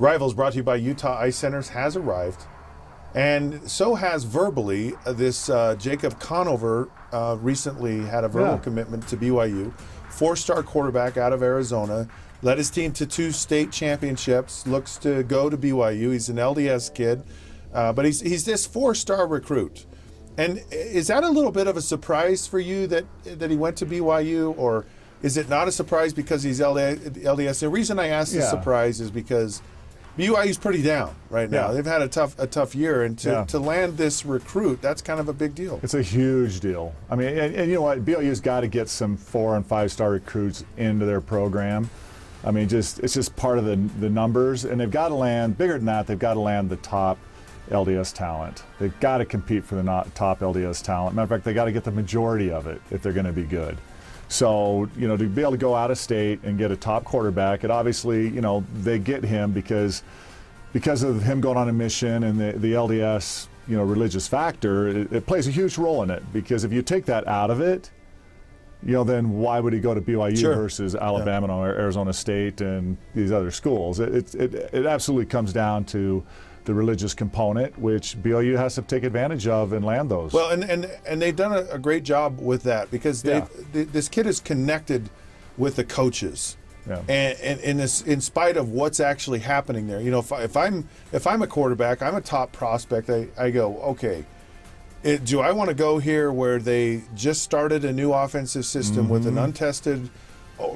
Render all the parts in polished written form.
Rivals, brought to you by Utah Ice Centers, has arrived. And so has verbally this Jacob Conover recently had a verbal commitment to BYU. 4-star quarterback out of Arizona. Led his team to 2 state championships. Looks to go to BYU. He's an LDS kid. But he's this 4-star recruit. And is that a little bit of a surprise for you that he went to BYU? Or is it not a surprise because he's LDS? The reason I ask this surprise is because BYU's pretty down right now. Yeah. They've had a tough year, and to land this recruit, that's kind of a big deal. It's a huge deal. I mean, and you know what? BYU's got to get some 4- and 5-star recruits into their program. I mean, it's just part of the numbers, and they've got to land, bigger than that, they've got to land the top LDS talent. They've got to compete for the top LDS talent. Matter of fact, they got to get the majority of it if they're going to be good. So, you know, to be able to go out of state and get a top quarterback, it obviously, you know, they get him because of him going on a mission and the LDS, you know, religious factor. It plays a huge role in it, because if you take that out of it, you know, then why would he go to BYU versus Alabama or Arizona State and these other schools? It absolutely comes down to the religious component, which BYU has to take advantage of and land those. Well, and they've done a great job with that, because this kid is connected with the coaches, and in spite of what's actually happening there. You know, if I'm a quarterback, I'm a top prospect. I go, okay, do I want to go here where they just started a new offensive system with an untested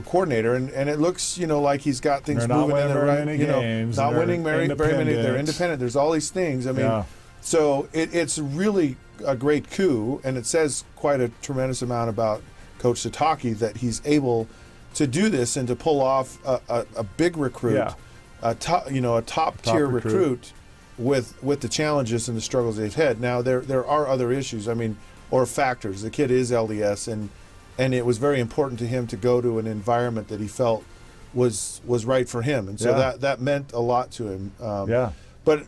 coordinator, and it looks, you know, like he's got things moving in the right, you know, not winning very many. They're independent. There's all these things. I mean, so it's really a great coup, and it says quite a tremendous amount about Coach Sataki that he's able to do this and to pull off a big recruit, a top tier recruit with the challenges and the struggles they've had. Now there are other issues. I mean, or factors. The kid is LDS, and it was very important to him to go to an environment that he felt was right for him, and so that meant a lot to him. But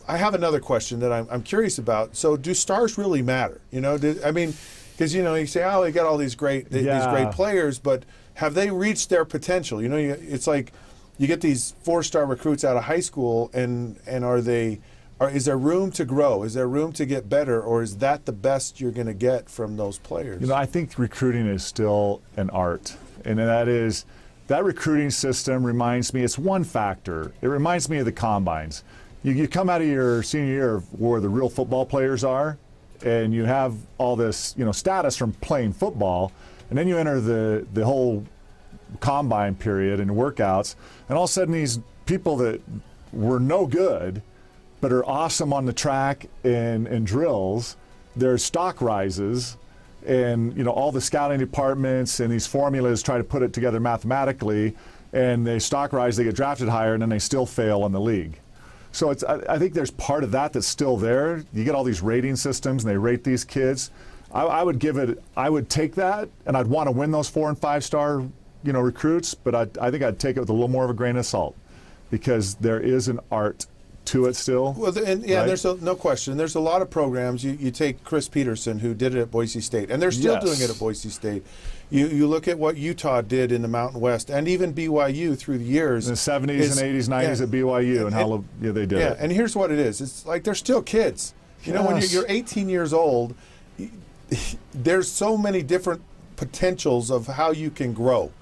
I have another question that I'm curious about. So, do stars really matter? You know, I mean, because you know, you say, oh, they got all these great players, but have they reached their potential? You know, it's like you get these 4-star recruits out of high school, and is there room to grow? Is there room to get better, or is that the best you're going to get from those players? You know, I think recruiting is still an art, and that recruiting system reminds me, it's one factor. It reminds me of the combines. You come out of your senior year where the real football players are, and you have all this, you know, status from playing football, and then you enter the whole combine period and workouts, and all of a sudden these people that were no good but are awesome on the track and drills, their stock rises, and you know, all the scouting departments and these formulas try to put it together mathematically, and they stock rise, they get drafted higher, and then they still fail in the league. So I think there's part of that that's still there. You get all these rating systems, and they rate these kids. I would take that, and I'd want to win those 4- and 5-star, you know, recruits, but I think I'd take it with a little more of a grain of salt, because there is an art to it still. Well, there's no question. There's a lot of programs. You take Chris Peterson, who did it at Boise State, and they're still doing it at Boise State. You look at what Utah did in the Mountain West, and even BYU through the years. In the 70s and 80s, 90s at BYU, and how they did it. Yeah, and here's what it is. It's like they're still kids. You know, when you're 18 years old, there's so many different potentials of how you can grow.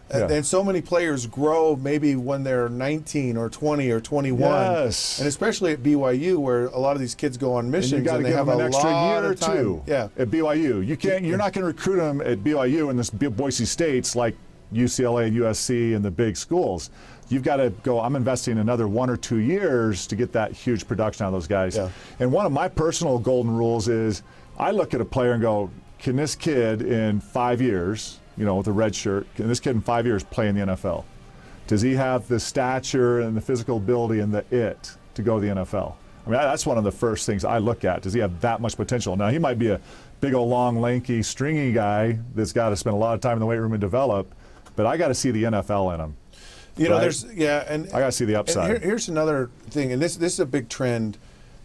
And so many players grow maybe when they're 19 or 20 or 21. Yes. And especially at BYU, where a lot of these kids go on missions and they have an a extra lot year of time. or two at BYU. You're not going to recruit them at BYU and this Boise States like UCLA and USC and the big schools. You've got to go, I'm investing another 1 or 2 years to get that huge production out of those guys. Yeah. And one of my personal golden rules is I look at a player and go, can this kid in 5 years, you know, with a red shirt, can this kid in 5 years play in the NFL? Does he have the stature and the physical ability and the it to go to the NFL? I mean, that's one of the first things I look at. Does he have that much potential? Now, he might be a big old long, lanky, stringy guy that's got to spend a lot of time in the weight room and develop, but I got to see the NFL in him. You know, and I got to see the upside. Here's another thing, and this is a big trend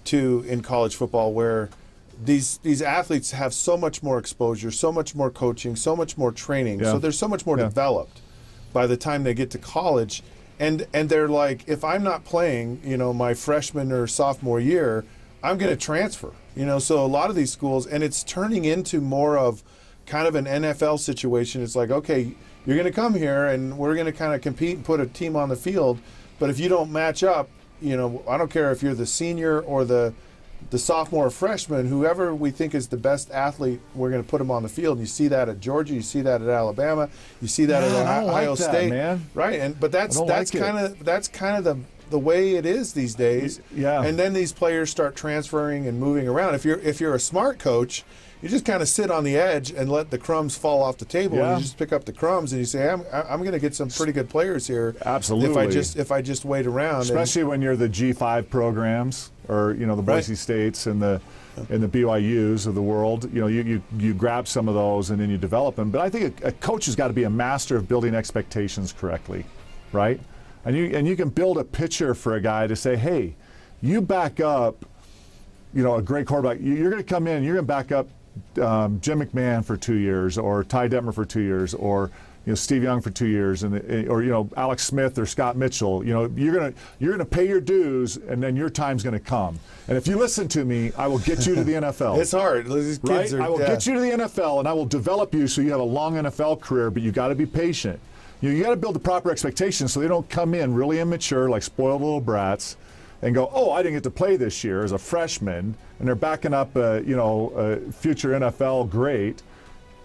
too in college football, where these athletes have so much more exposure, so much more coaching, so much more training. So they're so much more developed by the time they get to college. and they're like, if I'm not playing, my freshman or sophomore year, I'm going to transfer. So a lot of these schools, and it's turning into more of kind of an NFL situation. It's like, okay, you're going to come here and we're going to kind of compete and put a team on the field, but if you don't match up, I don't care if you're the senior or the sophomore or freshman, whoever we think is the best athlete, we're going to put them on the field. And you see that at Georgia, you see that at Alabama, you see that at Ohio State, man. Right? But that's kind of the way it is these days. Yeah. And then these players start transferring and moving around. If you're a smart coach, you just kind of sit on the edge and let the crumbs fall off the table. Yeah. And you just pick up the crumbs and you say, I'm going to get some pretty good players here. Absolutely. If I just wait around. Especially when you're the G5 programs or the Boise States and the BYUs of the world. You grab some of those and then you develop them. But I think a coach has got to be a master of building expectations correctly, right? And you can build a picture for a guy to say, hey, you back up, a great quarterback. You're going to come in, you're going to back up Jim McMahon for 2 years, or Ty Detmer for 2 years, or Steve Young for 2 years, or Alex Smith or Scott Mitchell. You're gonna pay your dues, and then your time's gonna come. And if you listen to me, I will get you to the NFL. It's hard. These kids I will get you to the NFL, and I will develop you so you have a long NFL career. But you got to be patient. You got to build the proper expectations so they don't come in really immature, like spoiled little brats, and go, oh, I didn't get to play this year as a freshman, and they're backing up, a future NFL great,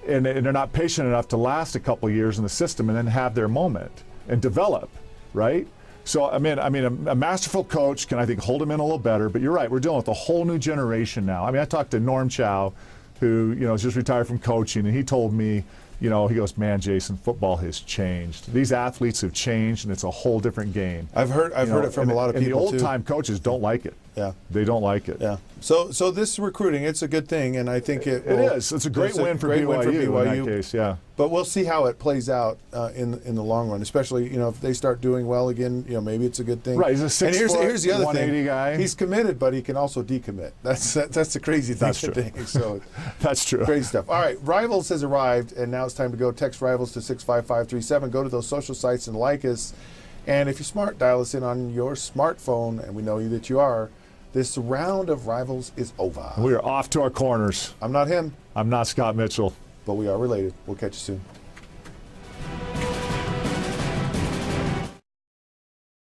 and they're not patient enough to last a couple of years in the system and then have their moment and develop, right? So, a masterful coach can, I think, hold them in a little better, but you're right, we're dealing with a whole new generation now. I talked to Norm Chow, who, is just retired from coaching, and he told me, he goes, man, Jason, football has changed. These athletes have changed, and it's a whole different game. I've heard it from a lot of people, and the old-time coaches don't like it. Yeah. They don't like it. Yeah. So this recruiting, it's a good thing, and I think it is. It's a great win for BYU in that case, yeah. But we'll see how it plays out in the long run, especially, if they start doing well again, maybe it's a good thing. Right, he's a 6 foot, here's the other 180 thing. guy. He's committed, but he can also decommit. That's the crazy thing. That's true. So That's true. Crazy stuff. All right, Rivals has arrived, and now it's time to go. Text Rivals to 65537. Go to those social sites and like us. And if you're smart, dial us in on your smartphone, and we know you that you are. This round of Rivals is over. We are off to our corners. I'm not him. I'm not Scott Mitchell. But we are related. We'll catch you soon.